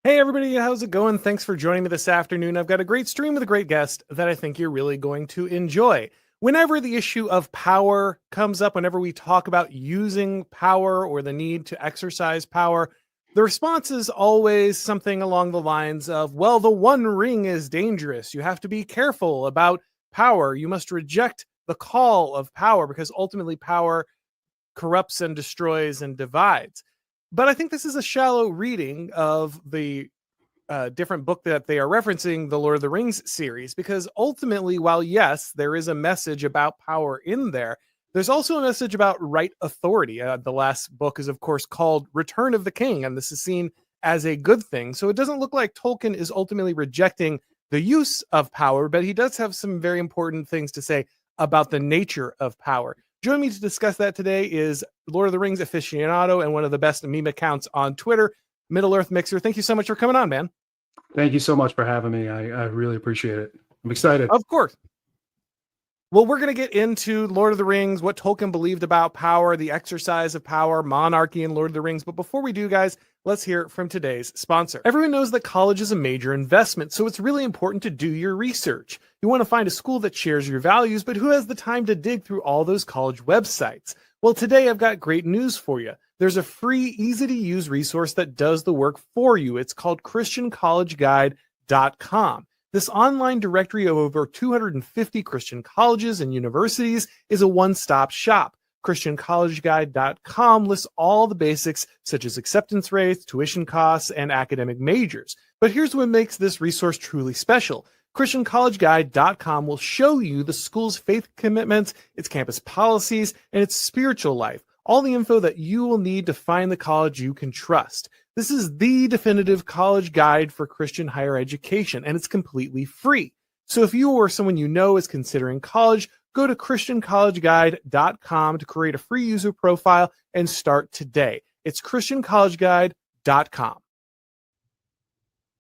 Hey everybody, how's it going? Thanks for joining me this afternoon. I've got a great stream with a great guest that I think you're really going to enjoy. Whenever the issue of power comes up, whenever we talk about using power or the need to exercise power, the response is always something along the lines of, well, the One Ring is dangerous. You have to be careful about power. You must reject the call of power because ultimately power corrupts and destroys and divides. But I think this is a shallow reading of the different book that they are referencing, the Lord of the Rings series, because ultimately, while yes, there is a message about power in there, there's also a message about right authority. The last book is, of course, called Return of the King, and this is seen as a good thing. So it doesn't look like Tolkien is ultimately rejecting the use of power, but he does have some very important things to say about the nature of power. Joining me to discuss that today is Lord of the Rings aficionado and one of the best meme accounts on Twitter, Middle Earth Mixer. Thank you so much for coming on, man. Thank you so much for having me. I really appreciate it. I'm excited. Of course. Well, we're going to get into Lord of the Rings, what Tolkien believed about power, the exercise of power, monarchy in Lord of the Rings. But before we do, guys, let's hear from today's sponsor. Everyone knows that college is a major investment, so it's really important to do your research. You want to find a school that shares your values, but who has the time to dig through all those college websites? Well, today I've got great news for you. There's a free, easy-to-use resource that does the work for you. It's called ChristianCollegeGuide.com. This online directory of over 250 Christian colleges and universities is a one-stop shop. ChristianCollegeGuide.com lists all the basics such as acceptance rates, tuition costs, and academic majors. But here's what makes this resource truly special. ChristianCollegeGuide.com will show you the school's faith commitments, its campus policies, and its spiritual life. All the info that you will need to find the college you can trust. This is the definitive college guide for Christian higher education, and it's completely free. So if you or someone you know is considering college, go to ChristianCollegeGuide.com to create a free user profile and start today. It's ChristianCollegeGuide.com.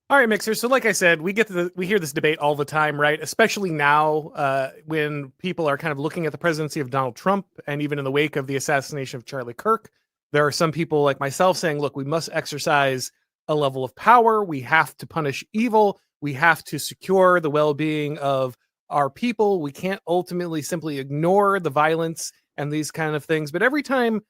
All right, Mixer. So like I said, we hear this debate all the time, right? Especially now when people are kind of looking at the presidency of Donald Trump, and even in the wake of the assassination of Charlie Kirk. There are some people like myself saying, look, we must exercise a level of power. We have to punish evil. We have to secure the well-being of our people. We can't ultimately simply ignore the violence and these kind of things. But every time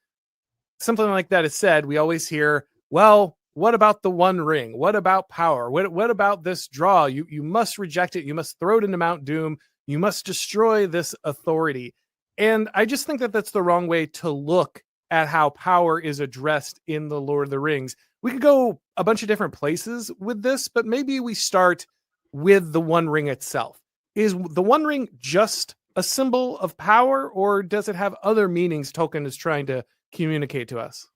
something like that is said, we always hear, well, what about the One Ring? What about power? What about this draw? You must reject it. You must throw it into Mount Doom. You must destroy this authority. And I just think that that's the wrong way to look at how power is addressed in the Lord of the Rings. We could go a bunch of different places with this, but maybe we start with the One Ring itself. Is the One Ring just a symbol of power, or does it have other meanings Tolkien is trying to communicate to us?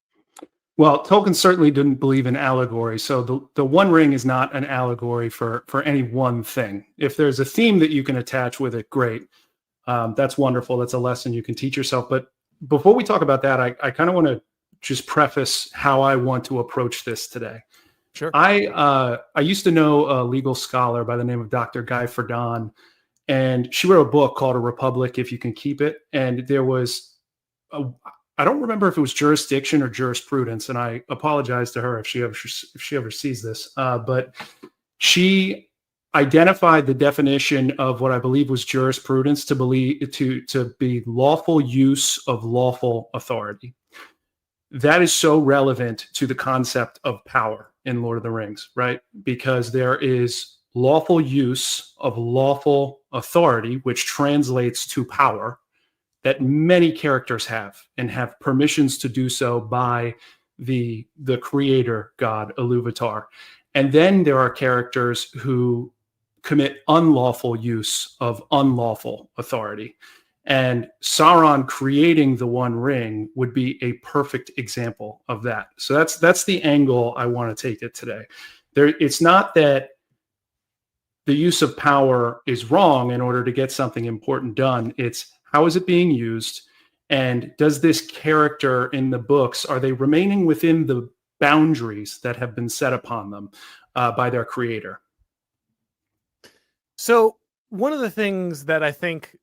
Well, Tolkien certainly didn't believe in allegory, so the One Ring is not an allegory for any one thing. If there's a theme that you can attach with it, great. That's wonderful. That's a lesson you can teach yourself. But before we talk about that, I kind of want to just preface how I want to approach this today. Sure. I used to know a legal scholar by the name of Dr. Guy Verdon, and she wrote a book called A Republic If You Can Keep It. And there was, I don't remember if it was jurisdiction or jurisprudence, and I apologize to her if she ever sees this, but she identified the definition of what I believe was jurisprudence to be lawful use of lawful authority. That is so relevant to the concept of power in Lord of the Rings, right? Because there is lawful use of lawful authority, which translates to power, that many characters have and have permissions to do so by the creator god Iluvatar. And then there are characters who commit unlawful use of unlawful authority. And Sauron creating the One Ring would be a perfect example of that. So that's the angle I want to take it today. It's not that the use of power is wrong in order to get something important done. It's how is it being used? And does this character in the books, are they remaining within the boundaries that have been set upon them by their creator? So one of the things that I think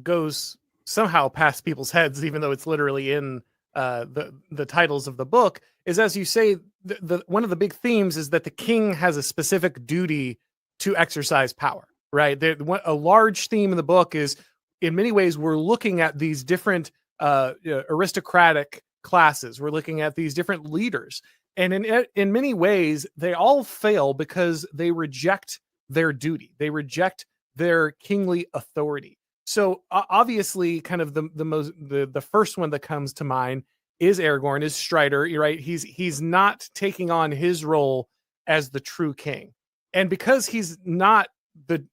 goes somehow past people's heads, even though it's literally in the titles of the book, is, as you say, the one of the big themes is that the king has a specific duty to exercise power, right? A large theme in the book is, in many ways, we're looking at these different aristocratic classes. We're looking at these different leaders, and in many ways, they all fail because they reject their duty. They reject their kingly authority. So obviously, kind of the first one that comes to mind is Aragorn, is Strider, right? He's not taking on his role as the true king, and because he's not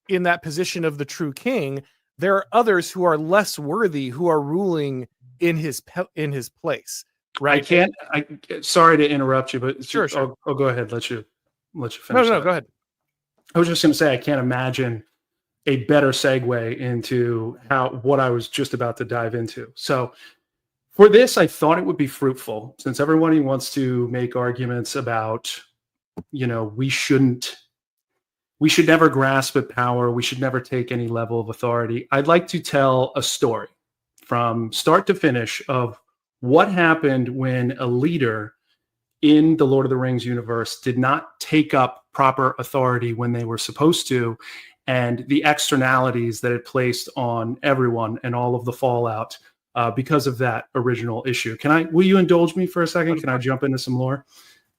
in that position of the true king, there are others who are less worthy who are ruling in his place, right? Sorry to interrupt you, but sure. I'll go ahead. Let you finish. No, go ahead. I was just going to say, I can't imagine a better segue into what I was just about to dive into. So for this, I thought it would be fruitful, since everybody wants to make arguments about, we should never grasp at power. We should never take any level of authority. I'd like to tell a story from start to finish of what happened when a leader in the Lord of the Rings universe did not take up proper authority when they were supposed to, and the externalities that it placed on everyone and all of the fallout because of that original issue. Will you indulge me for a second? Can I jump into some lore?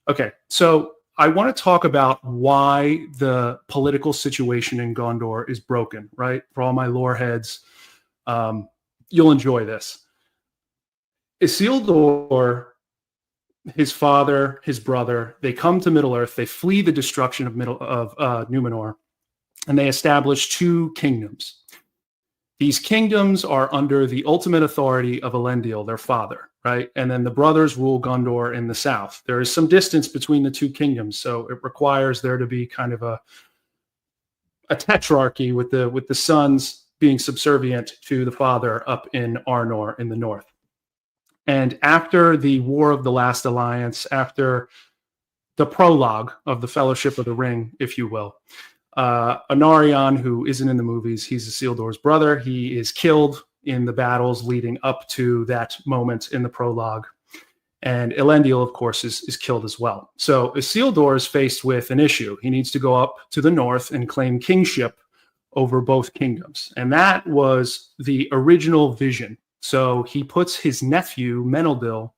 Okay, so I want to talk about why the political situation in Gondor is broken, right? For all my lore heads, you'll enjoy this. Isildur, his father, his brother, they come to Middle-earth, they flee the destruction of Numenor, and they establish two kingdoms. These kingdoms are under the ultimate authority of Elendil, their father, right? And then the brothers rule Gondor in the south. There is some distance between the two kingdoms, so it requires there to be kind of a tetrarchy with the sons being subservient to the father up in Arnor in the north. And after the War of the Last Alliance, after the prologue of the Fellowship of the Ring, if you will, Anarion, who isn't in the movies, he's Isildur's brother. He is killed in the battles leading up to that moment in the prologue. And Elendil, of course, is killed as well. So Isildur is faced with an issue. He needs to go up to the north and claim kingship over both kingdoms. And that was the original vision. So he puts his nephew, Meneldyl,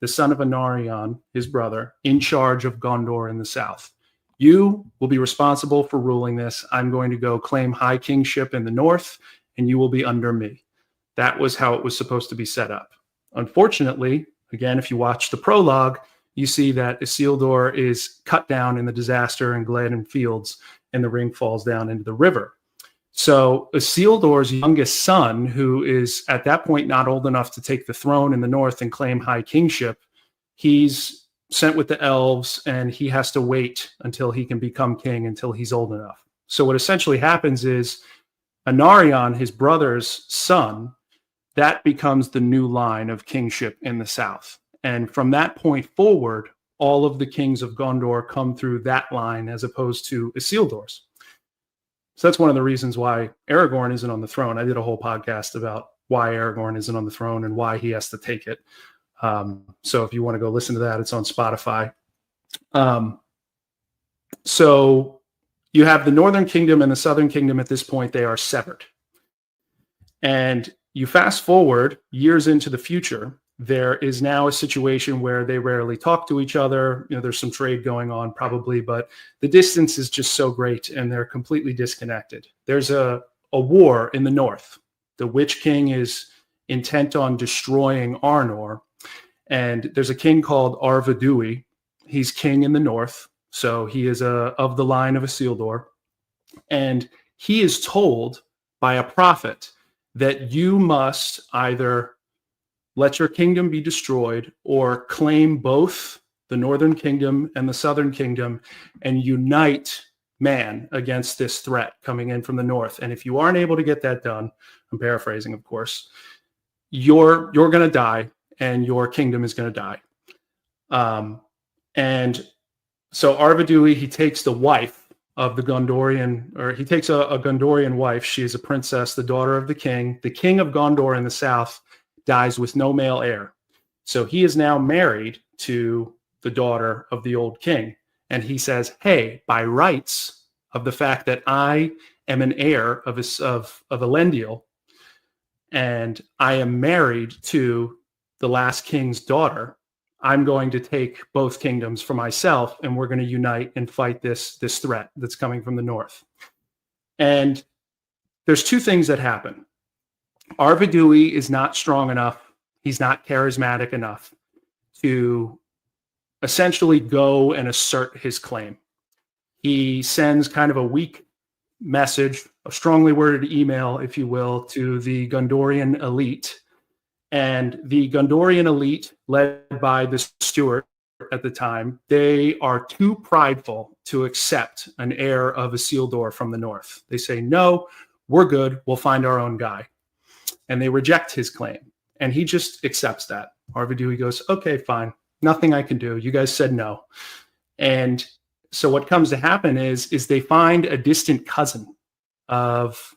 the son of Anarion, his brother, in charge of Gondor in the south. You will be responsible for ruling this. I'm going to go claim high kingship in the north, and you will be under me. That was how it was supposed to be set up. Unfortunately, again, if you watch the prologue, you see that Isildur is cut down in the disaster in Gladden Fields, and the ring falls down into the river. So Isildur's youngest son, who is at that point not old enough to take the throne in the north and claim high kingship, he's sent with the elves, and he has to wait until he can become king, until he's old enough. So what essentially happens is Anarion, his brother's son, that becomes the new line of kingship in the south. And from that point forward, all of the kings of Gondor come through that line as opposed to Isildur's. So that's one of the reasons why Aragorn isn't on the throne. I did a whole podcast about why Aragorn isn't on the throne and why he has to take it. So if you want to go listen to that, it's on Spotify. So you have the Northern Kingdom and the Southern Kingdom at this point. They are severed. And you fast forward years into the future, there is now a situation where they rarely talk to each other. There's some trade going on probably, but the distance is just so great and they're completely disconnected. There's a war in the north. The Witch King is intent on destroying Arnor. And there's a king called Arvedui. He's king in the north. So he is of the line of Isildur. And he is told by a prophet that you must either let your kingdom be destroyed or claim both the Northern Kingdom and the Southern Kingdom and unite man against this threat coming in from the north. And if you aren't able to get that done, I'm paraphrasing, of course, you're going to die and your kingdom is going to die. And so Arvedui, he takes the wife of the Gondorian, or he takes a Gondorian wife. She is a princess, the daughter of the king. The king of Gondor in the south dies with no male heir. So he is now married to the daughter of the old king. And he says, hey, by rights of the fact that I am an heir of Elendil, and I am married to the last king's daughter, I'm going to take both kingdoms for myself, and we're going to unite and fight this threat that's coming from the north. And there's two things that happen. Arvedui is not strong enough. He's not charismatic enough to essentially go and assert his claim. He sends kind of a weak message, a strongly worded email, if you will, to the Gondorian elite. And the Gondorian elite, led by the steward at the time, they are too prideful to accept an heir of Isildur from the north. They say, no, we're good. We'll find our own guy. And they reject his claim. And he just accepts that. Arvedui goes, okay, fine. Nothing I can do. You guys said no. And so what comes to happen is they find a distant cousin of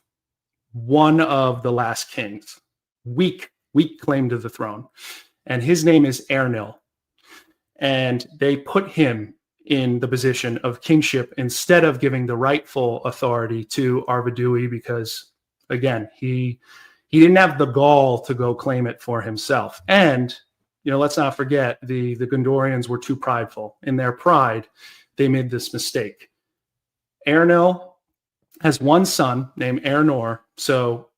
one of the last kings, weak claim to the throne. And his name is Ernil. And they put him in the position of kingship instead of giving the rightful authority to Arvedui, because, again, he didn't have the gall to go claim it for himself. And, let's not forget, the Gondorians were too prideful. In their pride, they made this mistake. Ernil has one son named Ernor. So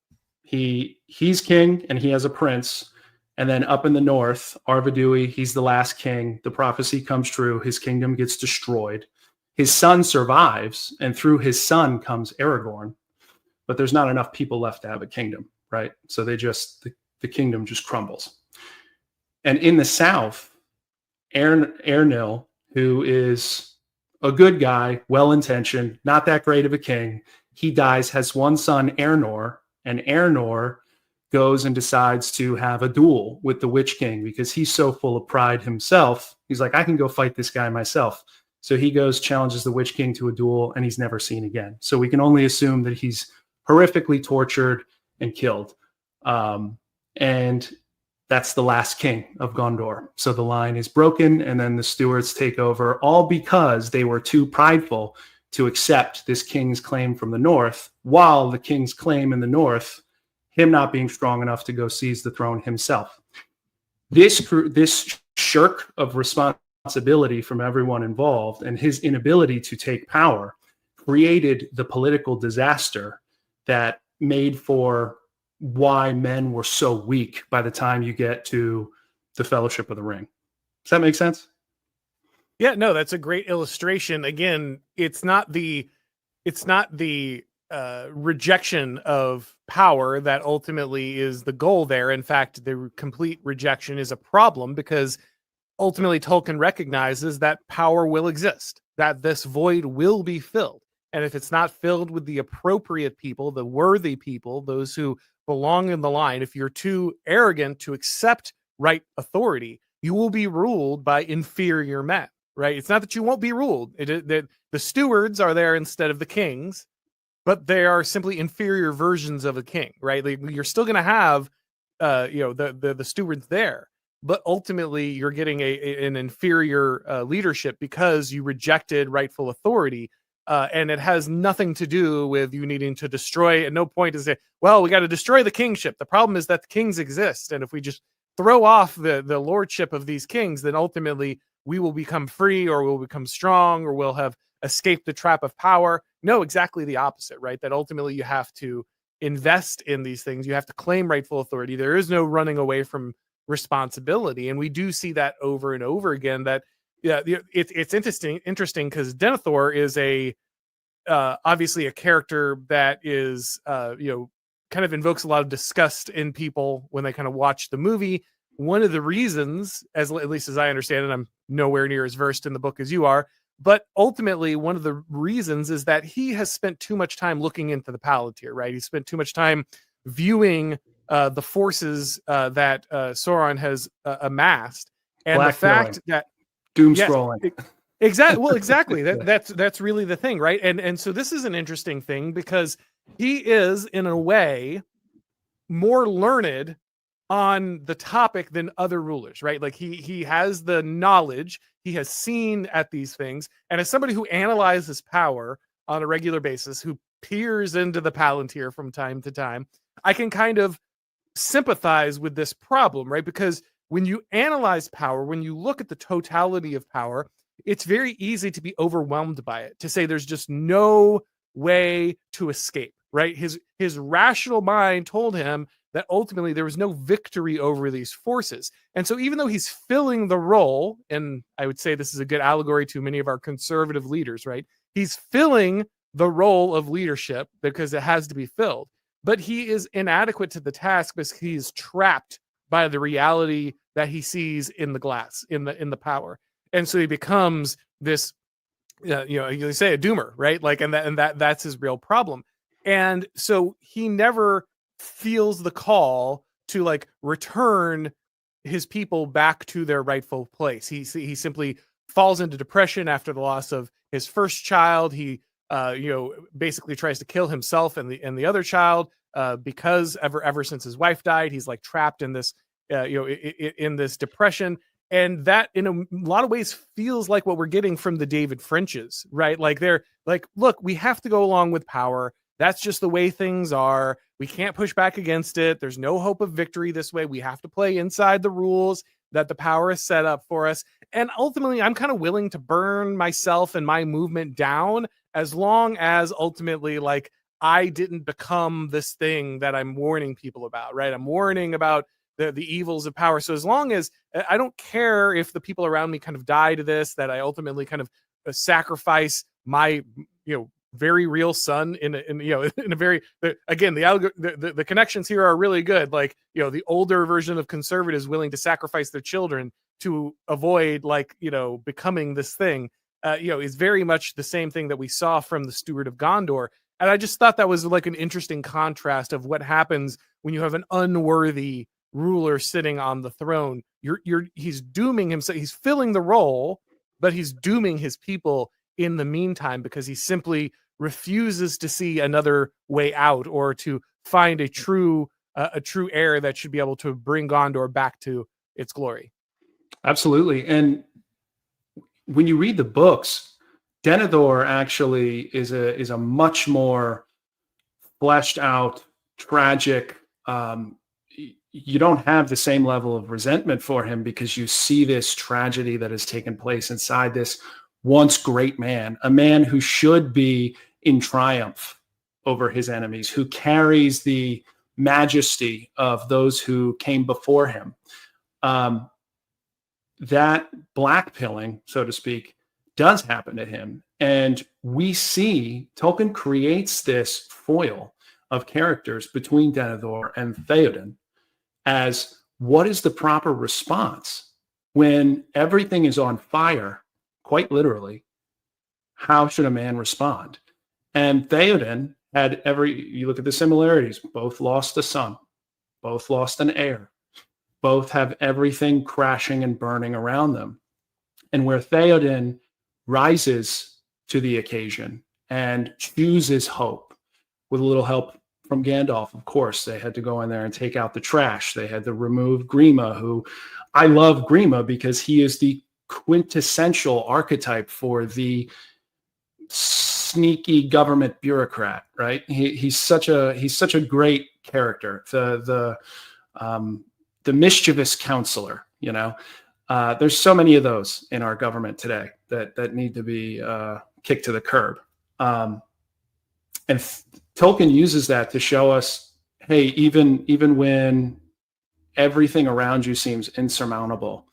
he's king and he has a prince. And then up in the north, Arvedui, he's the last king. The prophecy comes true. His kingdom gets destroyed. His son survives, and through his son comes Aragorn. But there's not enough people left to have a kingdom, right? So the kingdom just crumbles. And in the south, Ernil, who is a good guy, well-intentioned, not that great of a king, he dies, has one son, Ernor, and Ernor goes and decides to have a duel with the Witch King because he's so full of pride himself. He's like, I can go fight this guy myself. So he goes, challenges the Witch King to a duel, and he's never seen again. So we can only assume that he's horrifically tortured and killed. And that's the last king of Gondor. So the line is broken, and then the stewards take over, all because they were too prideful to accept this king's claim from the north, while the king's claim in the north, him not being strong enough to go seize the throne himself. This shirk of responsibility from everyone involved and his inability to take power created the political disaster that made for why men were so weak by the time you get to the Fellowship of the Ring. Does that make sense? Yeah, no, that's a great illustration. Again, it's not the rejection of power that ultimately is the goal there. In fact, the complete rejection is a problem, because ultimately Tolkien recognizes that power will exist, that this void will be filled. And if it's not filled with the appropriate people, the worthy people, those who belong in the line, if you're too arrogant to accept right authority, you will be ruled by inferior men, right? It's not that you won't be ruled. The stewards are there instead of the kings, but they are simply inferior versions of a king, right? Like, you're still going to have, the stewards there, but ultimately you're getting an inferior leadership because you rejected rightful authority. And it has nothing to do with you needing to destroy. At no point is it, well, we got to destroy the kingship. The problem is that the kings exist. And if we just throw off the lordship of these kings, then ultimately we will become free, or we'll become strong, or we'll have escaped the trap of power. No, exactly the opposite, right? That ultimately you have to invest in these things. You have to claim rightful authority. There is no running away from responsibility. And we do see that over and over again, that it's interesting because Denethor is obviously a character that is kind of invokes a lot of disgust in people when they kind of watch the movie. One of the reasons, at least as I understand it, I'm nowhere near as versed in the book as you are, but ultimately one of the reasons is that he has spent too much time looking into the Palantir, right? He spent too much time viewing the forces that Sauron has amassed, and Black the fact that doom scrolling. Exactly. Well, exactly. That's really the thing, right? And so this is an interesting thing, because he is, in a way, more learned on the topic than other rulers, right? Like he has the knowledge, he has seen at these things, and as somebody who analyzes power on a regular basis, who peers into the Palantir from time to time, I can kind of sympathize with this problem, right? Because when you analyze power, when you look at the totality of power, it's very easy to be overwhelmed by it, to say there's just no way to escape, right? His rational mind told him that ultimately there was no victory over these forces. And so even though he's filling the role, and I would say this is a good allegory to many of our conservative leaders, right? He's filling the role of leadership because it has to be filled, but he is inadequate to the task because he is trapped by the reality that he sees in the glass, in the power. And so he becomes this, you say a doomer, right? Like, and that's his real problem. And so he never feels the call to like return his people back to their rightful place. He simply falls into depression after the loss of his first child. He basically tries to kill himself and the other child because ever since his wife died, he's like trapped in this in this depression. And that in a lot of ways feels like what we're getting from the David Frenches, right? Like they're like, look, we have to go along with power. That's just the way things are. We can't push back against it. There's no hope of victory this way. We have to play inside the rules that the power is set up for us. And ultimately, I'm kind of willing to burn myself and my movement down as long as ultimately, like, I didn't become this thing that I'm warning people about, right? I'm warning about the evils of power. So as long as I don't care if the people around me kind of die to this, that I ultimately kind of sacrifice my, very real son in a very, again, the connections here are really good. Like, the older version of conservatives willing to sacrifice their children to avoid becoming this thing, is very much the same thing that we saw from the Steward of Gondor. And I just thought that was like an interesting contrast of what happens when you have an unworthy ruler sitting on the throne. He's dooming himself. He's filling the role, but he's dooming his people in the meantime because he simply refuses to see another way out or to find a true heir that should be able to bring Gondor back to its glory. Absolutely. And when you read the books, Denethor actually is a much more fleshed out, tragic. You don't have the same level of resentment for him because you see this tragedy that has taken place inside this once great man, a man who should be in triumph over his enemies, who carries the majesty of those who came before him. That blackpilling, so to speak, does happen to him. And we see Tolkien creates this foil of characters between Denethor and Theoden as what is the proper response when everything is on fire, quite literally. How should a man respond? And Theoden had you look at the similarities, both lost a son, both lost an heir, both have everything crashing and burning around them. And where Theoden rises to the occasion and chooses hope with a little help from Gandalf, of course. They had to go in there and take out the trash. They had to remove Grima, who I love Grima because he is the quintessential archetype for the sneaky government bureaucrat, right? He's such a great character. The mischievous counselor, there's so many of those in our government today that need to be kicked to the curb. And Tolkien uses that to show us, hey, even when everything around you seems insurmountable,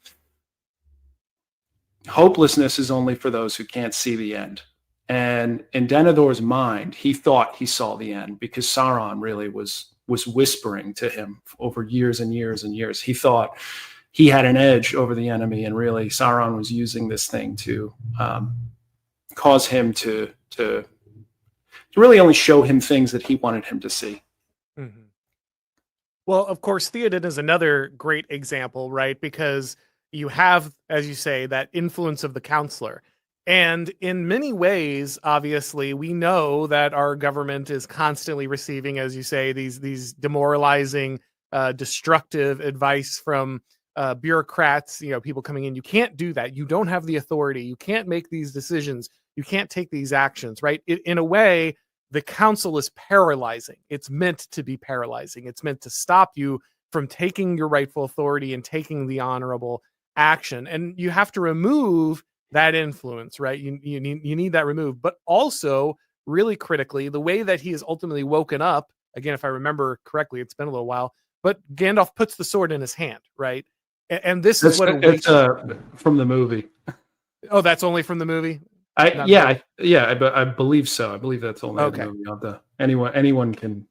hopelessness is only for those who can't see the end. And in Denethor's mind, he thought he saw the end because Sauron really was whispering to him over years and years and years. He thought he had an edge over the enemy, and really Sauron was using this thing to cause him to really only show him things that he wanted him to see. Mm-hmm. Well, of course, Theoden is another great example, right? Because you have, as you say, that influence of the counselor. And in many ways, obviously, we know that our government is constantly receiving, as you say, these demoralizing destructive advice from bureaucrats, people coming in. You can't do that. You don't have the authority. You can't make these decisions. You can't take these actions, right? In a way, the council is paralyzing. It's meant to be paralyzing. It's meant to stop you from taking your rightful authority and taking the honorable action. And you have to remove that influence, right? You need that removed. But also, really critically, the way that he is ultimately woken up, again, if I remember correctly, it's been a little while, but Gandalf puts the sword in his hand, right? And this is what it's from the movie. Oh, that's only from the movie? I believe so. I believe that's only Okay. the movie. Anyone can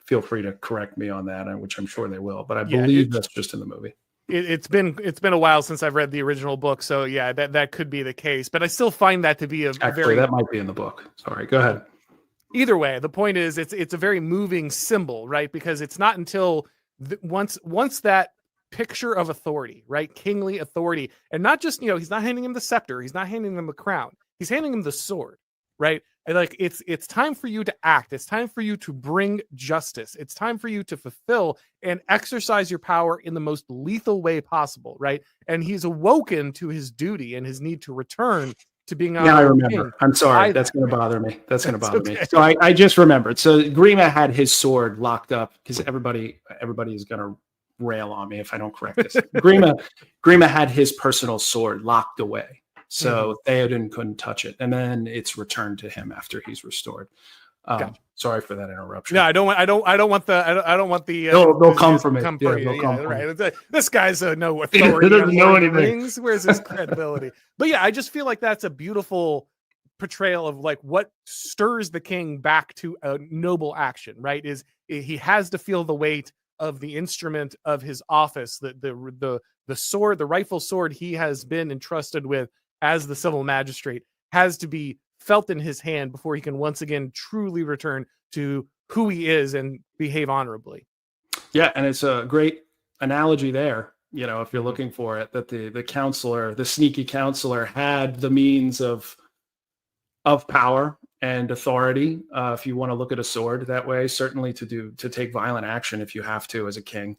feel free to correct me on that, which I'm sure they will. But I believe that's just in the movie. It's been a while since I've read the original book, so yeah, that could be the case. But I still find that to be that might be in the book. Sorry, go ahead. Either way, the point is it's a very moving symbol, right? Because it's not until once that picture of authority, right, kingly authority, and not just he's not handing him the scepter, he's not handing him the crown, he's handing him the sword, right? And like it's time for you to act. It's time for you to bring justice. It's time for you to fulfill and exercise your power in the most lethal way possible, right? And he's awoken to his duty and his need to return to being I remember. I'm sorry. That's going to bother me. That's going to bother me. So I just remembered. So Grima had his sword locked up because everybody is going to rail on me if I don't correct this. Grima had his personal sword locked away. So Theoden couldn't touch it, and then it's returned to him after he's restored. Gotcha. Sorry for that interruption. No, I don't want the. They'll come from it. Right. This guy's no authority. He doesn't know anything. Where's his credibility? But yeah, I just feel like that's a beautiful portrayal of like what stirs the king back to a noble action. Right? Is he has to feel the weight of the instrument of his office, the sword, the rightful sword he has been entrusted with as the civil magistrate, has to be felt in his hand before he can once again truly return to who he is and behave honorably. Yeah, and it's a great analogy there, if you're looking for it, that the counselor, the sneaky counselor, had the means of power and authority, if you want to look at a sword that way, certainly to take violent action if you have to as a king.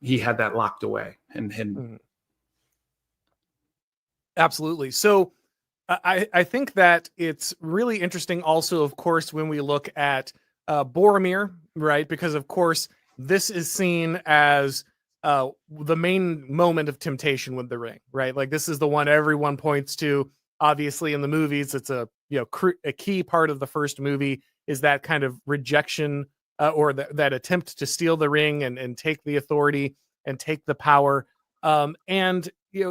He had that locked away and hidden. Absolutely. So I think that it's really interesting also, of course, when we look at Boromir, right? Because, of course, this is seen as the main moment of temptation with the ring, right? Like, this is the one everyone points to. Obviously, in the movies, it's a key part of the first movie is that kind of rejection or that attempt to steal the ring and take the authority and take the power. And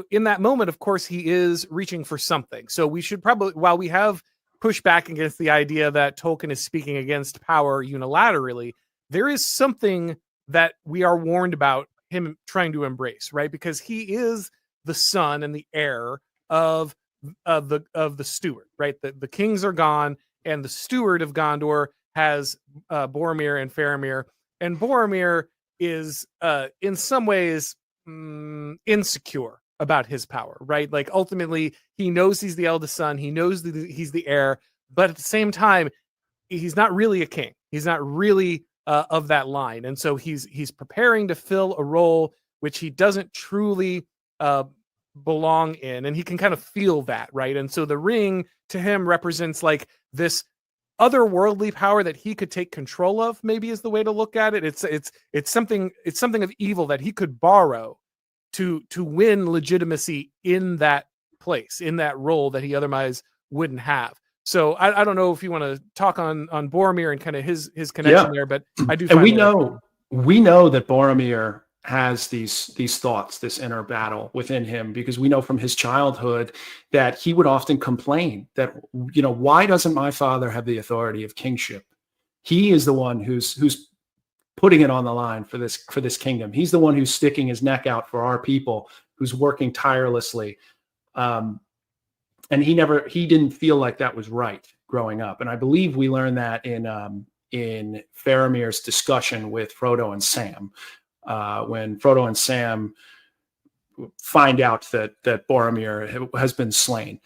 in that moment, of course, he is reaching for something. So we should probably, while we have pushed back against the idea that Tolkien is speaking against power unilaterally, there is something that we are warned about him trying to embrace, right? Because he is the son and the heir of the steward, right? The kings are gone, and the steward of Gondor has Boromir and Faramir, and Boromir is in some ways insecure about his power, right? Like ultimately he knows he's the eldest son, he knows that he's the heir, but at the same time he's not really a king, he's not really of that line, and so he's preparing to fill a role which he doesn't truly belong in, and he can kind of feel that, right? And so the ring to him represents like this otherworldly power that he could take control of, maybe is the way to look at it. It's something of evil that he could borrow to win legitimacy in that place, in that role that he otherwise wouldn't have. So I don't know if you want to talk on Boromir and kind of his connection there, but I do. And we know that Boromir has these thoughts, this inner battle within him, because we know from his childhood that he would often complain that, why doesn't my father have the authority of kingship? He is the one who's putting it on the line for this kingdom. He's the one who's sticking his neck out for our people, who's working tirelessly. And he didn't feel like that was right growing up. And I believe we learned that in Faramir's discussion with Frodo and Sam, when Frodo and Sam find out that Boromir has been slain.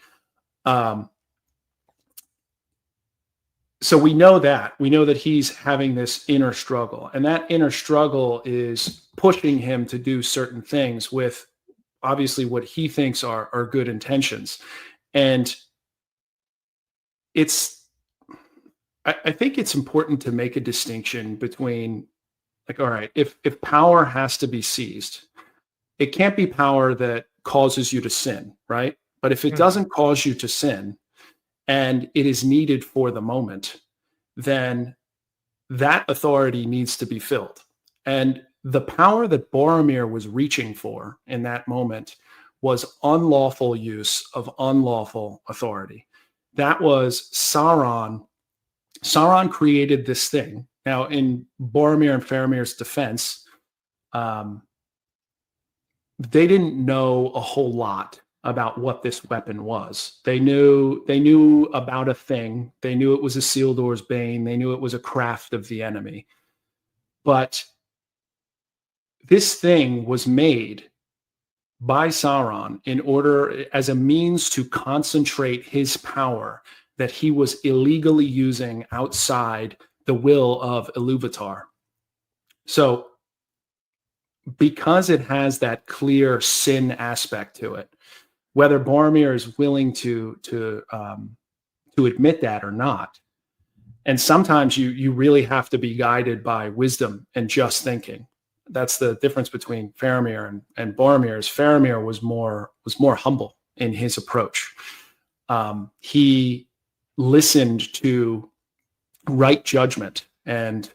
So we know that he's having this inner struggle, and that inner struggle is pushing him to do certain things with obviously what he thinks are good intentions. And I think it's important to make a distinction between, like, all right, if power has to be seized, it can't be power that causes you to sin, right? But if it doesn't cause you to sin and it is needed for the moment, then that authority needs to be filled. And the power that Boromir was reaching for in that moment was unlawful use of unlawful authority. That was Sauron. Sauron created this thing. Now, in Boromir and Faramir's defense, they didn't know a whole lot about what this weapon was. They knew about a thing. They knew it was a Isildur's bane. They knew it was a craft of the enemy. But this thing was made by Sauron in order, as a means to concentrate his power that he was illegally using outside the will of Ilúvatar. So because it has that clear sin aspect to it, whether Boromir is willing to admit that or not, and sometimes you really have to be guided by wisdom and just thinking. That's the difference between Faramir and Boromir. Is Faramir was more humble in his approach. He listened to right judgment and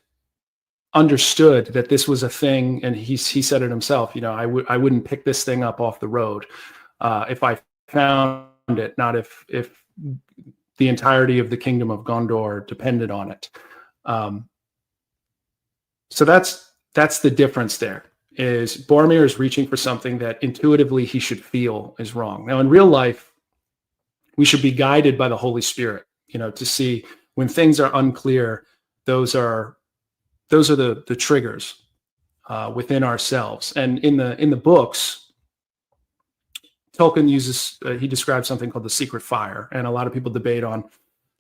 understood that this was a thing, and he said it himself. I wouldn't pick this thing up off the road if I found it, not if the entirety of the kingdom of Gondor depended on it. So that's the difference there. Is Boromir is reaching for something that intuitively he should feel is wrong. Now, in real life, we should be guided by the Holy Spirit, to see when things are unclear. Those are the triggers within ourselves. And in the books, Tolkien he describes something called the secret fire, and a lot of people debate on,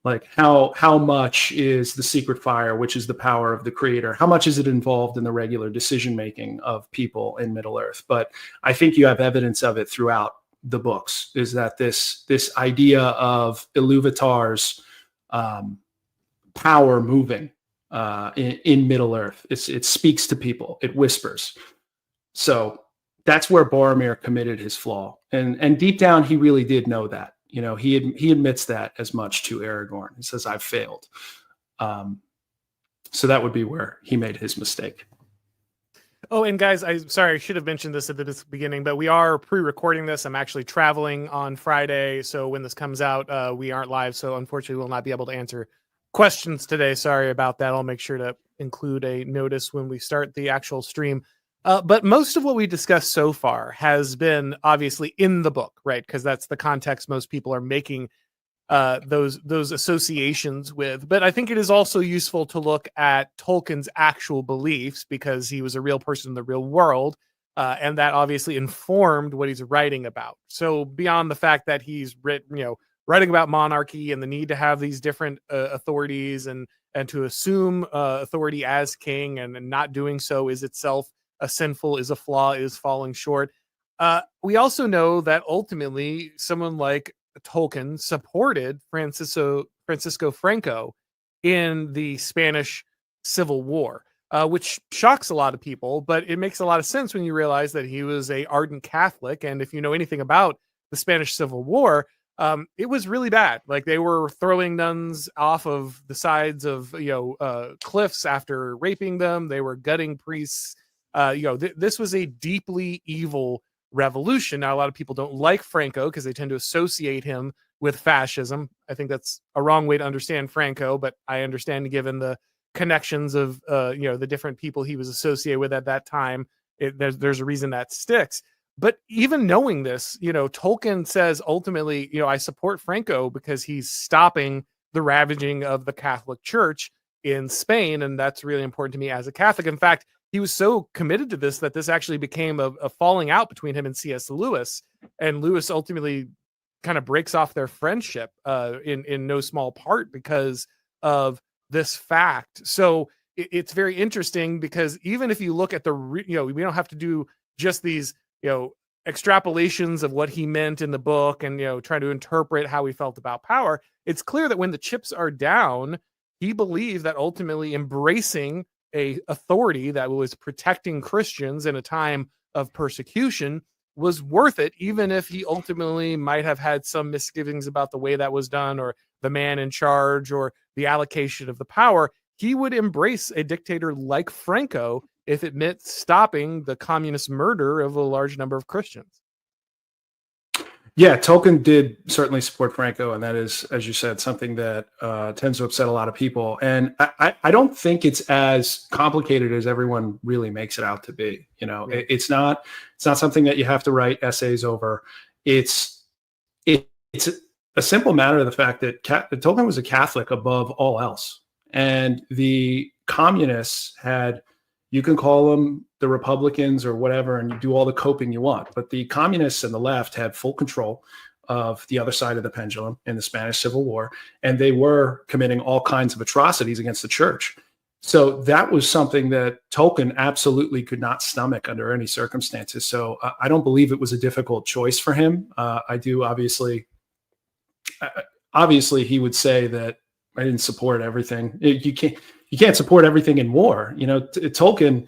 like, how much is the secret fire, which is the power of the creator, how much is it involved in the regular decision making of people in Middle Earth? But I think you have evidence of it throughout the books, is that this idea of Ilúvatar's power moving in Middle Earth, it speaks to people, it whispers. So that's where Boromir committed his flaw, and deep down he really did know that. He admits that as much to Aragorn. He says, "I've failed." So that would be where he made his mistake. Oh, and guys, I should have mentioned this at the beginning, but we are pre-recording this. I'm actually traveling on Friday, so when this comes out, we aren't live, so unfortunately we'll not be able to answer questions today. Sorry about that. I'll make sure to include a notice when we start the actual stream. But most of what we discussed so far has been obviously in the book, right? Because that's the context most people are making those associations with. But I think it is also useful to look at Tolkien's actual beliefs, because he was a real person in the real world, and that obviously informed what he's writing about. So beyond the fact that he's writing about monarchy and the need to have these different authorities and to assume authority as king, and not doing so is itself a sinful, is a flaw, is falling short. We also know that ultimately someone like Tolkien supported Francisco Franco in the Spanish Civil War, which shocks a lot of people, but it makes a lot of sense when you realize that he was a ardent Catholic. And if you know anything about the Spanish Civil War, it was really bad. Like, they were throwing nuns off of the sides of cliffs after raping them. They were gutting priests. This was a deeply evil revolution. Now, a lot of people don't like Franco because they tend to associate him with fascism. I think that's a wrong way to understand Franco, but I understand, given the connections of the different people he was associated with at that time, there's a reason that sticks. But even knowing this, Tolkien says ultimately, I support Franco because he's stopping the ravaging of the Catholic Church in Spain, and that's really important to me as a Catholic. In fact, he was so committed to this that this actually became a falling out between him and C.S. Lewis, and Lewis ultimately kind of breaks off their friendship in no small part because of this fact. So it's very interesting because even if you look at we don't have to do just these, extrapolations of what he meant in the book and, trying to interpret how he felt about power. It's clear that when the chips are down, he believed that ultimately embracing a authority that was protecting Christians in a time of persecution was worth it, even if he ultimately might have had some misgivings about the way that was done or the man in charge or the allocation of the power. He would embrace a dictator like Franco if it meant stopping the communist murder of a large number of Christians. Yeah, Tolkien did certainly support Franco, and that is, as you said, something that tends to upset a lot of people. And I don't think it's as complicated as everyone really makes it out to be. It's not something that you have to write essays over. It's a simple matter of the fact that Tolkien was a Catholic above all else, and the communists had. You can call them the Republicans or whatever, and you do all the coping you want. But the communists and the left had full control of the other side of the pendulum in the Spanish Civil War, and they were committing all kinds of atrocities against the church. So that was something that Tolkien absolutely could not stomach under any circumstances. So I don't believe it was a difficult choice for him. I do obviously he would say that I didn't support everything. You can't support everything in war. Tolkien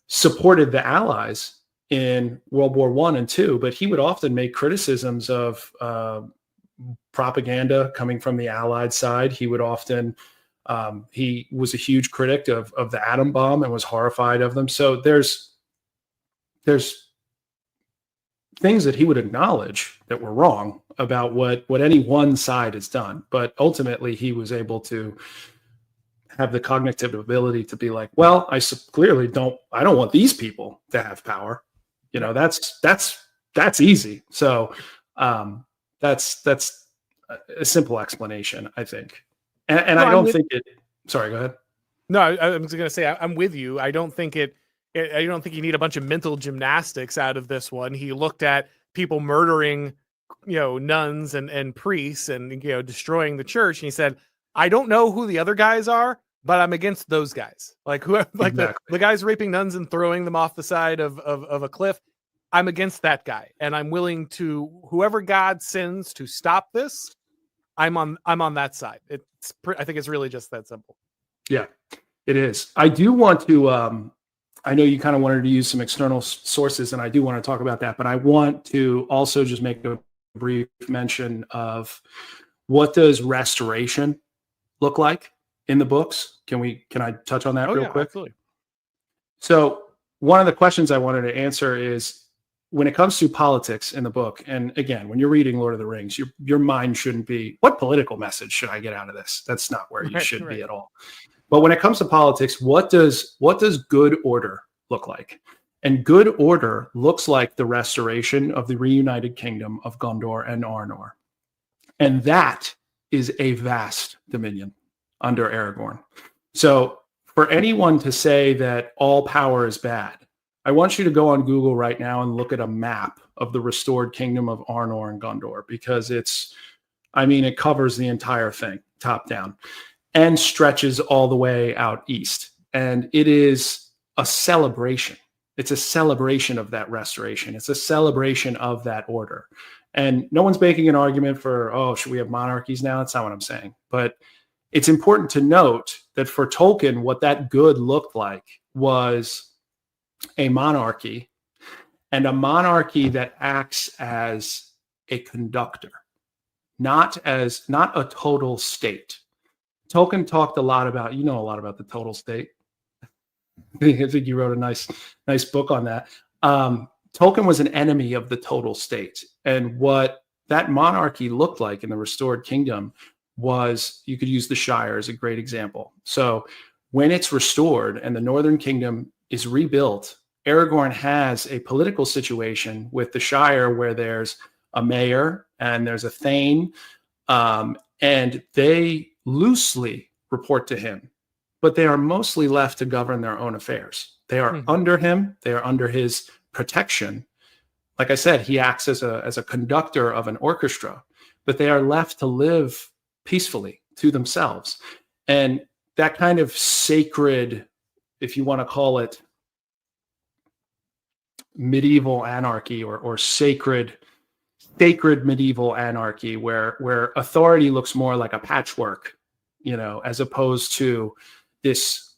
supported the Allies in World War I and II, but he would often make criticisms of propaganda coming from the Allied side. He would often, he was a huge critic of the atom bomb and was horrified of them. So there's things that he would acknowledge that were wrong about what any one side has done. But ultimately, he was able to have the cognitive ability to be like, well, I don't want these people to have power. That's easy. So that's a simple explanation, I think. And I don't think it. Sorry, go ahead. No, I was going to say I'm with you. I don't think you need a bunch of mental gymnastics out of this one. He looked at people murdering, nuns and priests and destroying the church, and he said, I don't know who the other guys are, but I'm against those guys. Exactly. the guys raping nuns and throwing them off the side of a cliff. I'm against that guy, and I'm willing to whoever God sends to stop this. I'm on that side. I think it's really just that simple. Yeah, it is. I do want to. I know you kind of wanted to use some external sources, and I do want to talk about that. But I want to also just make a brief mention of what does restoration look like in the books. Can I touch on that real quick? Absolutely. So one of the questions I wanted to answer is when it comes to politics in the book, and again, when you're reading Lord of the Rings, your mind shouldn't be, what political message should I get out of this? That's not where you should be at all. But when it comes to politics, what does good order look like? And good order looks like the restoration of the reunited kingdom of Gondor and Arnor. And that is a vast dominion under Aragorn. So for anyone to say that all power is bad, I want you to go on Google right now and look at a map of the restored kingdom of Arnor and Gondor, because it covers the entire thing, top down, and stretches all the way out east. And it is a celebration. It's a celebration of that restoration. It's a celebration of that order. And no one's making an argument for, should we have monarchies now? That's not what I'm saying. But it's important to note that for Tolkien, what that good looked like was a monarchy, and a monarchy that acts as a conductor, not a total state. Tolkien talked a lot about the total state. I think you wrote a nice book on that. Tolkien was an enemy of the total state. And what that monarchy looked like in the restored kingdom was, you could use the Shire as a great example. So when it's restored and the Northern Kingdom is rebuilt, Aragorn has a political situation with the Shire where there's a mayor and there's a thane, and they loosely report to him, but they are mostly left to govern their own affairs. They are under him. They are under his protection. Like I said, he acts as a conductor of an orchestra, but they are left to live peacefully to themselves. And that kind of sacred, if you want to call it medieval anarchy or sacred medieval anarchy, where authority looks more like a patchwork, as opposed to this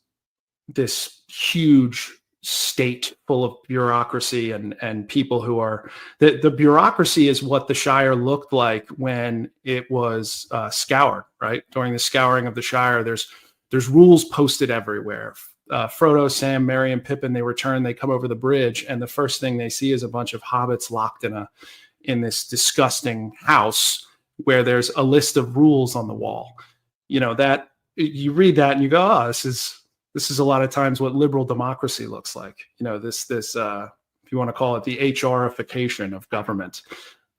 huge state full of bureaucracy and people who are the bureaucracy is what the Shire looked like when it was scoured, right? During the scouring of the Shire, there's rules posted everywhere. Frodo, Sam, Merry, and Pippin, they return, they come over the bridge, and the first thing they see is a bunch of hobbits locked in this disgusting house where there's a list of rules on the wall. That you read that and you go, oh, this is a lot of times what liberal democracy looks like. This if you want to call it the H.R.rification of government.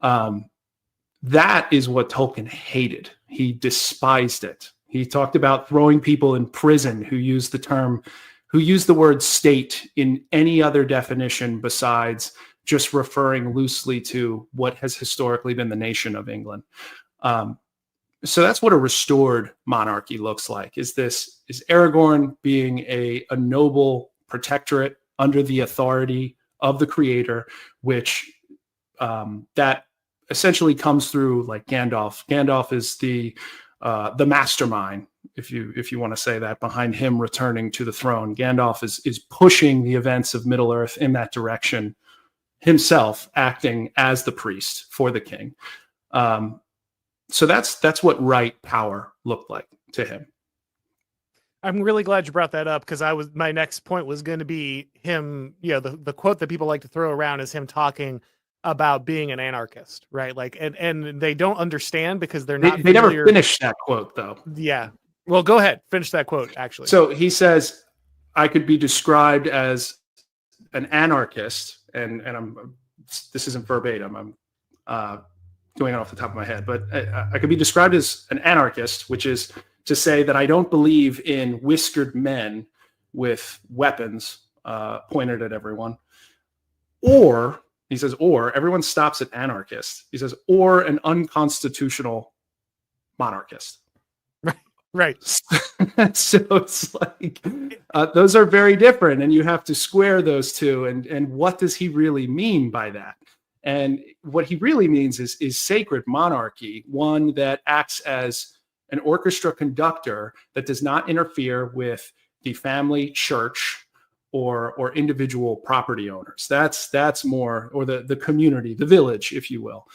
That is what Tolkien hated. He despised it. He talked about throwing people in prison who used the word state in any other definition besides just referring loosely to what has historically been the nation of England. So that's what a restored monarchy looks like. Is Aragorn being a noble protectorate under the authority of the creator, which that essentially comes through like Gandalf. Gandalf is the mastermind, if you want to say that, behind him returning to the throne. Gandalf is pushing the events of Middle Earth in that direction, himself acting as the priest for the king. So that's what right power looked like to him. I'm really glad you brought that up, because my next point was going to be him. The quote that people like to throw around is him talking about being an anarchist, right? Like, and they don't understand because they're not. They never finished that quote, though. Yeah. Well, go ahead, finish that quote. Actually, so he says, "I could be described as an anarchist," and this isn't verbatim. I'm doing it off the top of my head, but I could be described as an anarchist, which is to say that I don't believe in whiskered men with weapons pointed at everyone, or. He says, or everyone stops at anarchist. He says, or an unconstitutional monarchist. Right. So it's like, those are very different, and you have to square those two. And what does he really mean by that? And what he really means is sacred monarchy, one that acts as an orchestra conductor that does not interfere with the family, church, or individual property owners. That's more, or the community, the village, if you will.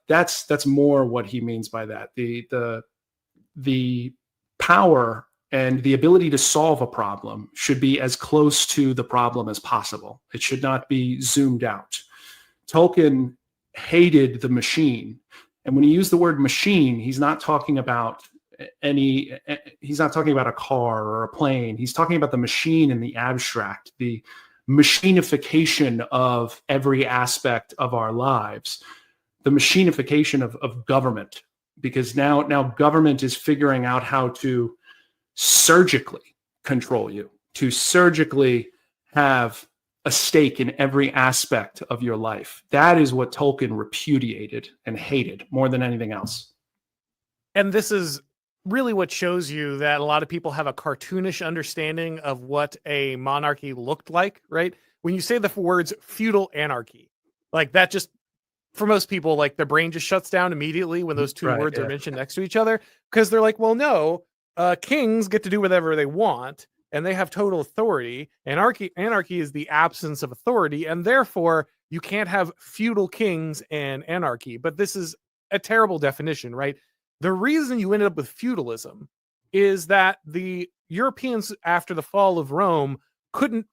That's more what he means by that. The power and the ability to solve a problem should be as close to the problem as possible. It should not be zoomed out. Tolkien hated the machine, and when he used the word machine, he's not talking about a car or a plane. He's talking about the machine in the abstract, the machinification of every aspect of our lives, the machinification of government, because now government is figuring out how to surgically control you, to surgically have a stake in every aspect of your life. That is what Tolkien repudiated and hated more than anything else. And this is really what shows you that a lot of people have a cartoonish understanding of what a monarchy looked like, right? When you say the words feudal anarchy, like that, just for most people, like their brain just shuts down immediately when those two words are mentioned next to each other, because they're like, well, no, kings get to do whatever they want and they have total authority. Anarchy is the absence of authority, and therefore you can't have feudal kings and anarchy. But this is a terrible definition, right? The reason you ended up with feudalism is that the Europeans, after the fall of Rome, couldn't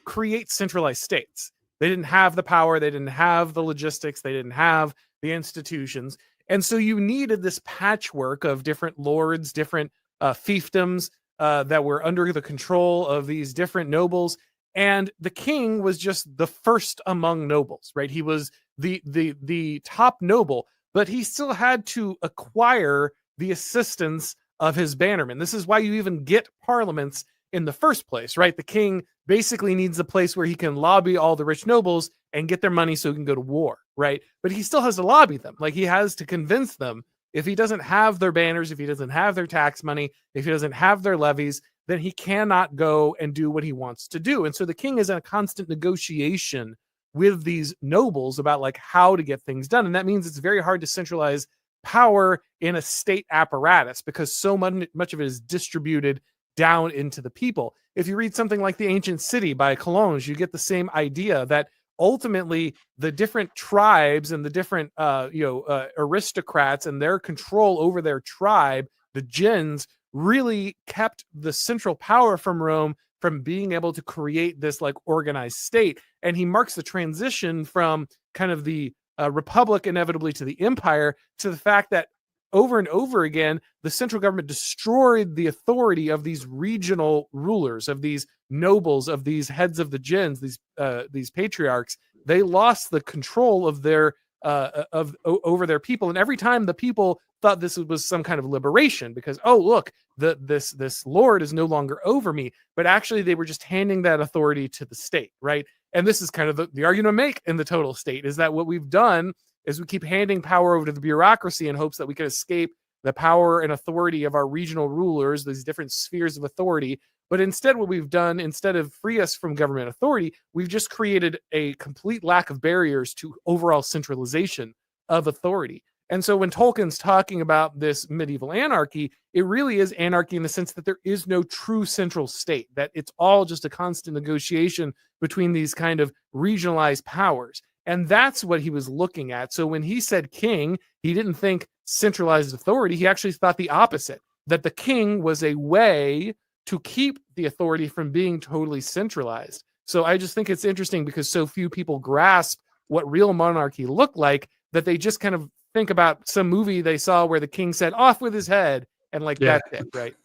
create centralized states. They didn't have the power. They didn't have the logistics. They didn't have the institutions. And so you needed this patchwork of different lords, different fiefdoms that were under the control of these different nobles. And the king was just the first among nobles, right? He was the top noble, but he still had to acquire the assistance of his bannermen. This is why you even get parliaments in the first place, right? The king basically needs a place where he can lobby all the rich nobles and get their money so he can go to war, right? But he still has to lobby them. Like, he has to convince them If he doesn't have their banners, if he doesn't have their tax money, if he doesn't have their levies, then he cannot go and do what he wants to do. And so the king is in a constant negotiation with these nobles about like how to get things done. And that means it's very hard to centralize power in a state apparatus because so much of it is distributed down into the people. If you read something like The Ancient City by Collonges, you get the same idea that ultimately the different tribes and the different aristocrats and their control over their tribe, the gens, really kept the central power from Rome from being able to create this like organized state. And he marks the transition from kind of the republic inevitably to the empire, to the fact that over and over again, the central government destroyed the authority of these regional rulers, of these nobles, of these heads of the gens, these patriarchs. They lost the control of their over their people, and every time the people thought this was some kind of liberation because, oh look, this lord is no longer over me, but actually they were just handing that authority to the state, right? And this is kind of the argument I make in the Total State, is that what we've done is we keep handing power over to the bureaucracy in hopes that we can escape the power and authority of our regional rulers, these different spheres of authority. But instead, what we've done, instead of free us from government authority, we've just created a complete lack of barriers to overall centralization of authority. And so when Tolkien's talking about this medieval anarchy, it really is anarchy in the sense that there is no true central state, that it's all just a constant negotiation between these kind of regionalized powers. And that's what he was looking at. So when he said king, he didn't think centralized authority. He actually thought the opposite, that the king was a way to keep the authority from being totally centralized. So I just think it's interesting because so few people grasp what real monarchy looked like, that they just kind of think about some movie they saw where the king said off with his head, and like that's it, right?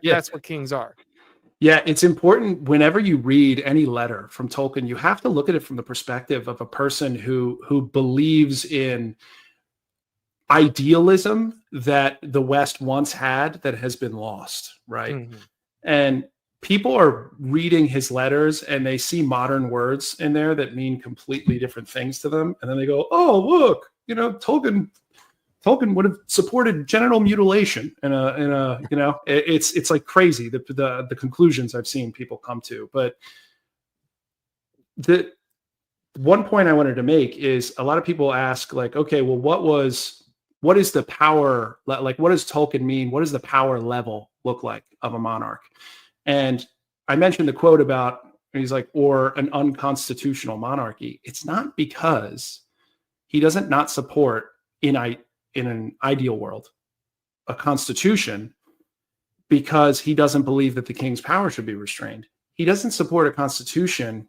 That's what kings are. Yeah, it's important whenever you read any letter from Tolkien, you have to look at it from the perspective of a person who believes in idealism that the West once had that has been lost, right? Mm-hmm. And people are reading his letters and they see modern words in there that mean completely different things to them, and then they go, "Oh, look, Tolkien would have supported genital mutilation in a it's like crazy the conclusions I've seen people come to." But the one point I wanted to make is, a lot of people ask like, okay, well, what is the power, like what does Tolkien mean? What does the power level look like of a monarch? And I mentioned the quote about, he's like, or an unconstitutional monarchy. It's not because he doesn't not support in an ideal world a constitution because he doesn't believe that the king's power should be restrained. He doesn't support a constitution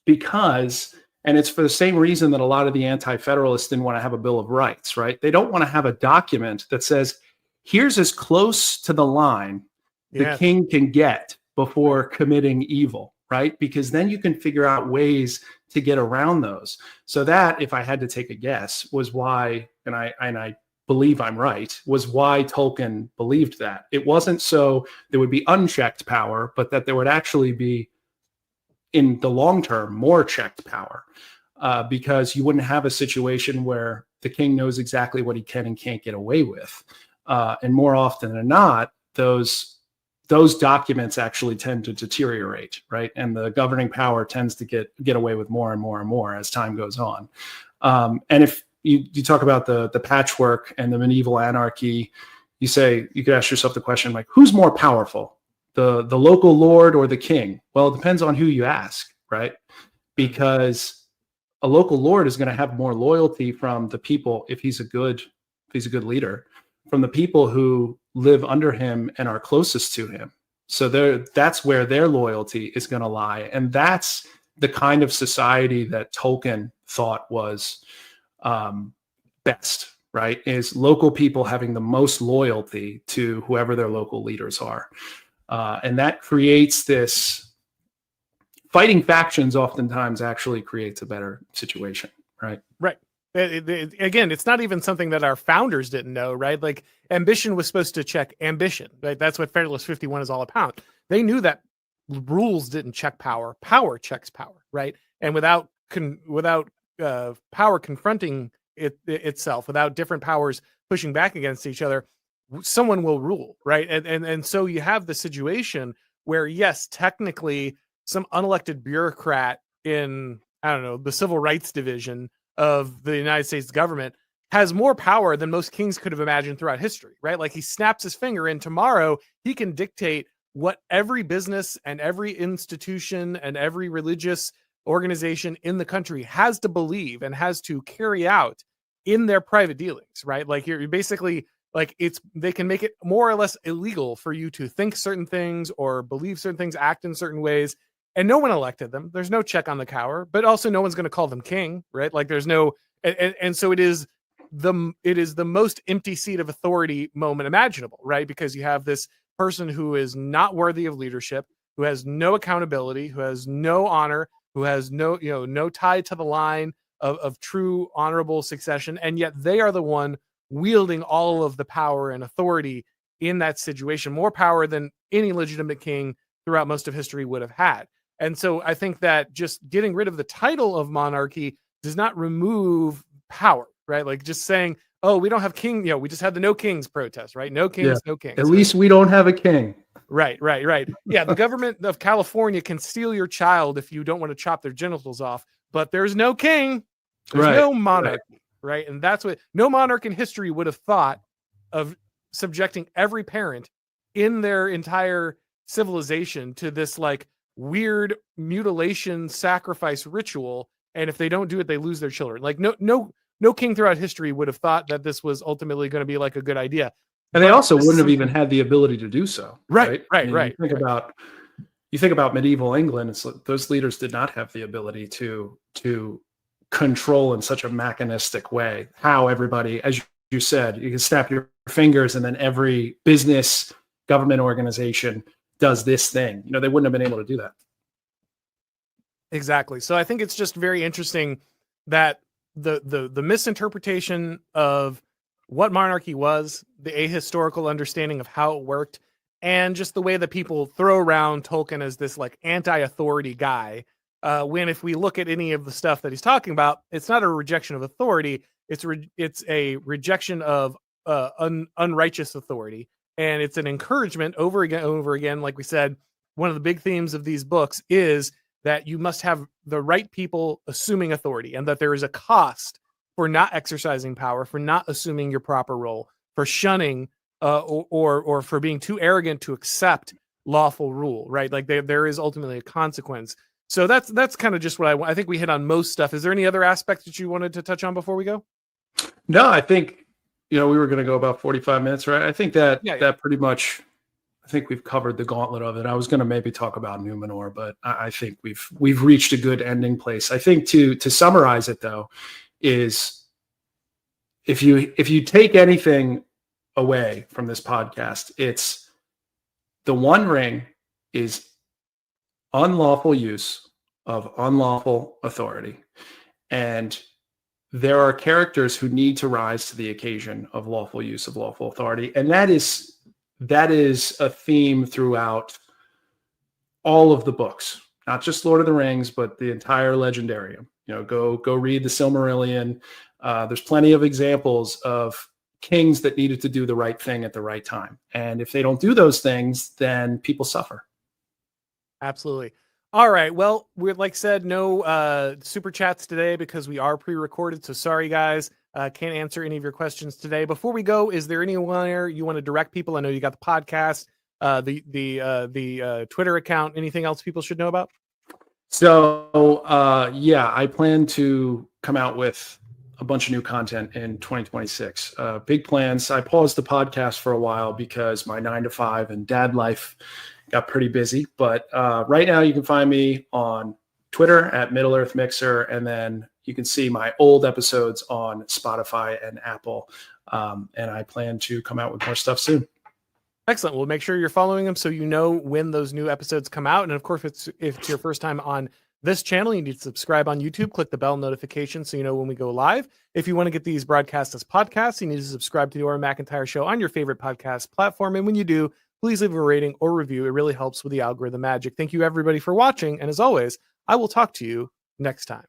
because, and it's for the same reason that a lot of the anti-federalists didn't want to have a Bill of Rights, right? They don't want to have a document that says, here's as close to the line the king can get before committing evil, right? Because then you can figure out ways to get around those. So that, if I had to take a guess, was why, and I believe I'm right, was why Tolkien believed that. It wasn't so there would be unchecked power, but that there would actually be, in the long term, more checked power, because you wouldn't have a situation where the king knows exactly what he can and can't get away with. And more often than not, those documents actually tend to deteriorate, right? And the governing power tends to get away with more and more and more as time goes on. And if you talk about the patchwork and the medieval anarchy, you could ask yourself the question, like, who's more powerful, the local lord or the king? Well, it depends on who you ask, right? Because a local lord is going to have more loyalty from the people, if he's a good leader, from the people who live under him and are closest to him. So that's where their loyalty is going to lie. And that's the kind of society that Tolkien thought was best, right? Is local people having the most loyalty to whoever their local leaders are. And that creates this, fighting factions oftentimes actually creates a better situation, right? Right. Again, it's not even something that our founders didn't know, right? Like, ambition was supposed to check ambition, right? That's what Federalist 51 is all about. They knew that rules didn't check power. Power checks power, right? And without power confronting itself, without different powers pushing back against each other, someone will rule, right? And so you have the situation where, yes, technically some unelected bureaucrat in, I don't know, the civil rights division of the United States government has more power than most kings could have imagined throughout history, right? Like he snaps his finger and tomorrow he can dictate what every business and every institution and every religious organization in the country has to believe and has to carry out in their private dealings, right? Like you're basically like they can make it more or less illegal for you to think certain things or believe certain things, act in certain ways. And no one elected them. There's no check on the cower, but also no one's going to call them king, right? Like there's no, and so it is the most empty seat of authority moment imaginable, right? Because you have this person who is not worthy of leadership, who has no accountability, who has no honor, who has no tie to the line of true honorable succession, and yet they are the one wielding all of the power and authority in that situation, more power than any legitimate king throughout most of history would have had. And so I think that just getting rid of the title of monarchy does not remove power, right? Like just saying, oh, we don't have king, we just had the no kings protest, right? No kings, no kings. At least we don't have a king. Right. Yeah, the government of California can steal your child if you don't want to chop their genitals off, but there's no king. There's no monarchy, right? And that's what no monarch in history would have thought of, subjecting every parent in their entire civilization to this like weird mutilation sacrifice ritual. And if they don't do it, they lose their children. Like no king throughout history would have thought that this was ultimately going to be like a good idea. And they also wouldn't have even had the ability to do so. Right. You think about medieval England, it's like those leaders did not have the ability to control in such a mechanistic way how everybody, as you said, you can snap your fingers and then every business, government organization does this thing. They wouldn't have been able to do that. Exactly. So I think it's just very interesting that the misinterpretation of what monarchy was, the ahistorical understanding of how it worked, and just the way that people throw around Tolkien as this like anti-authority guy. When if we look at any of the stuff that he's talking about, it's not a rejection of authority. It's a rejection of unrighteous authority. And it's an encouragement over again. Like we said, one of the big themes of these books is that you must have the right people assuming authority, and that there is a cost for not exercising power, for not assuming your proper role, for shunning or for being too arrogant to accept lawful rule, right? Like there is ultimately a consequence. So that's kind of just what I think we hit on most stuff. Is there any other aspects that you wanted to touch on before we go? No, I think, we were going to go about 45 minutes, right? I think that pretty much, I think we've covered the gauntlet of it. I was going to maybe talk about Numenor, but I think we've reached a good ending place. I think to summarize it though, is if you take anything away from this podcast, it's the One Ring is unlawful use of unlawful authority. And there are characters who need to rise to the occasion of lawful use of lawful authority. And that is a theme throughout all of the books, not just Lord of the Rings, but the entire Legendarium. Go read the Silmarillion. There's plenty of examples of kings that needed to do the right thing at the right time. And if they don't do those things, then people suffer. Absolutely. All right. Well, we like said, no super chats today because we are pre-recorded. So sorry, guys. Can't answer any of your questions today. Before we go, is there anywhere you want to direct people? I know you got the podcast, the Twitter account. Anything else people should know about? So I plan to come out with a bunch of new content in 2026. Big plans. I paused the podcast for a while because my 9-to-5 and dad life got pretty busy. But right now you can find me on Twitter at Middle Earth Mixer, and then you can see my old episodes on Spotify and Apple. And I plan to come out with more stuff soon. Excellent. Well, make sure you're following them so you know when those new episodes come out. And of course, if it's your first time on this channel, you need to subscribe on YouTube, click the bell notification so you know when we go live. If you want to get these broadcasts as podcasts, you need to subscribe to the Auron MacIntyre Show on your favorite podcast platform. And when you do, please leave a rating or review. It really helps with the algorithm magic. Thank you, everybody, for watching. And as always, I will talk to you next time.